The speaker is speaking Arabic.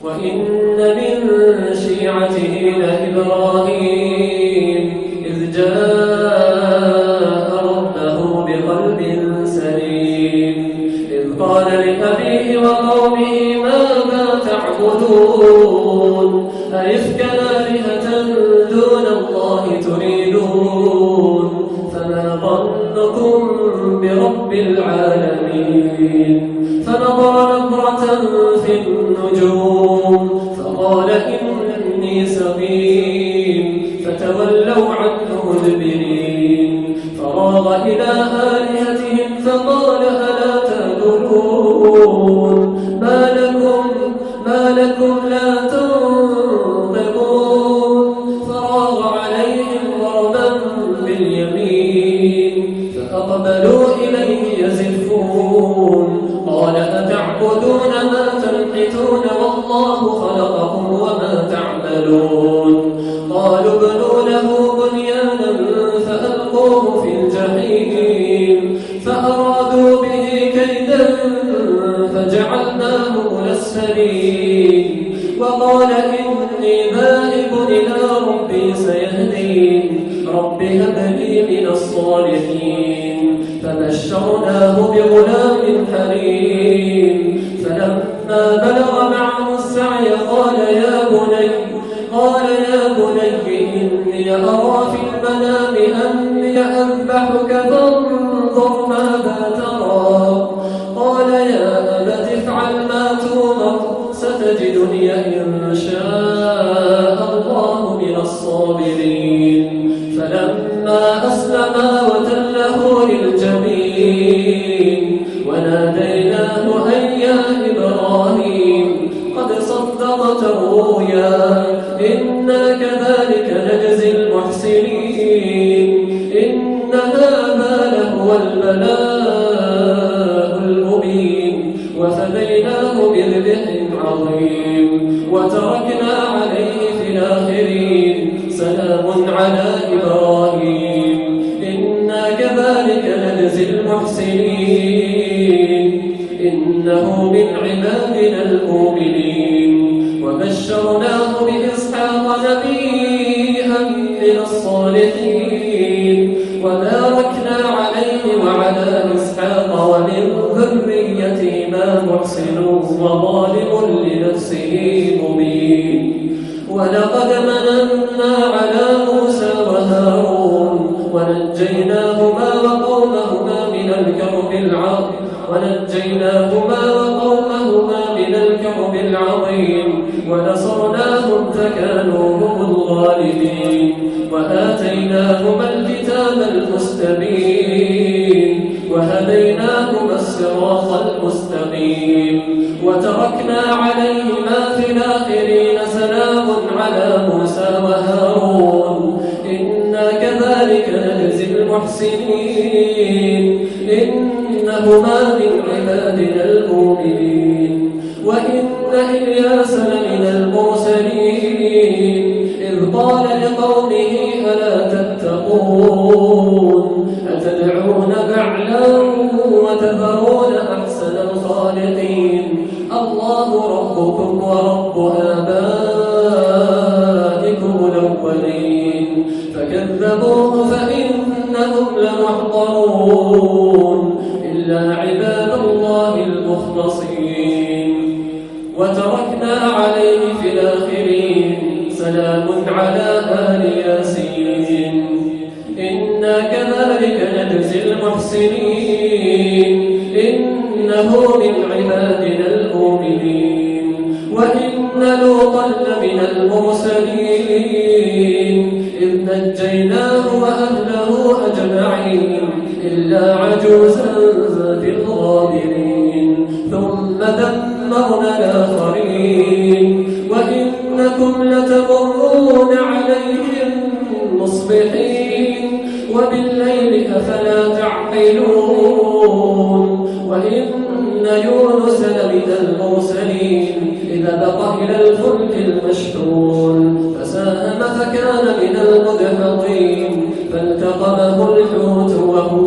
وإن من شيعته لإبراهيم إذ جاء ربه بقلب سليم إذ قال لأبيه وقومه ماذا تعبدون أئفكا آلهة دون الله تريدون فما ظنكم برب العالمين فنظر نظرة في النجوم فقال إني سقيم فتولوا عنه مدبرين فراغ إلى آلهتهم فقال ألا تأكلون ما لكم لا تنطقون فراغ عليهم ضربا باليمين فأقبلوا إليه يزفون قال أتعبدون ما تنحتون والله خلقكم وما تعملون قالوا ابنوا له بنيانا فألقوه في الجحيم فأرادوا به كيدا فجعلناهم الأسفلين وقال إني ذاهب إلى ربي سيهدين رب هب لي من الصالحين فبشرناه بغلام حليم فلما بلغ معه السعي قال يا بني إني أرى في المنام أني أذبحك فانظر ماذا ترى قال يا أبت افعل ما تؤمر ستجدني إن شاء الله من الصابرين فلما أسلما وتله للجبين وناديناه أن يا إبراهيم قد صدقت الرؤيا إنا كذلك نجزي المحسنين إن هذا لهو البلاء المبين وفديناه بذبح عظيم وتركنا عليه في الآخرين سلام على إبراهيم إنا كذلك نجزي المحسنين إنه من عبادنا المؤمنين وبشرناه بإسحاق نبيا من الصالحين وباركنا عليه وعلى إسحاق ومن ذريتهما محسن وظالم لنفسه مبين ولقد مننا على موسى وهارون ونجيناهما وقومهما من الكرب العظيم ونصرناهم فكانوا هم الغالبين وآتيناهما الكتاب المستبين وهديناهما الصراط المستقيم وتركنا عليهما في الآخرين سلام على موسى وهارون إنا كذلك نجزي المحسنين إنهما من عبادنا المؤمنين وإن إلياس لمن المرسلين إذ قال لقومه ألا تتقون أتدعون بعلا وتذرون أحسن الخالقين الله ربكم ورب آبائكم الأولين فكذبوه فإنهم لمحضرون إلا عباد الله المخلصين وتركنا عليه في الآخرين سلام على آل ياسين إنا كذلك نجزي المحسنين إنه من عبادنا المؤمنين وإن لوطا لمن المرسلين إذ نجيناه وأهله أجمعين إلا عجوزا في الغابرين ثم دمرنا الآخرين وإنكم لتمرون عليهم مصبحين وبالليل أفلا تعقلون وإن يونس لمن المرسلين إذا بقى إلى الفلك المشحون فساهم فكان من المدحضين فالتقمه الحوت وهو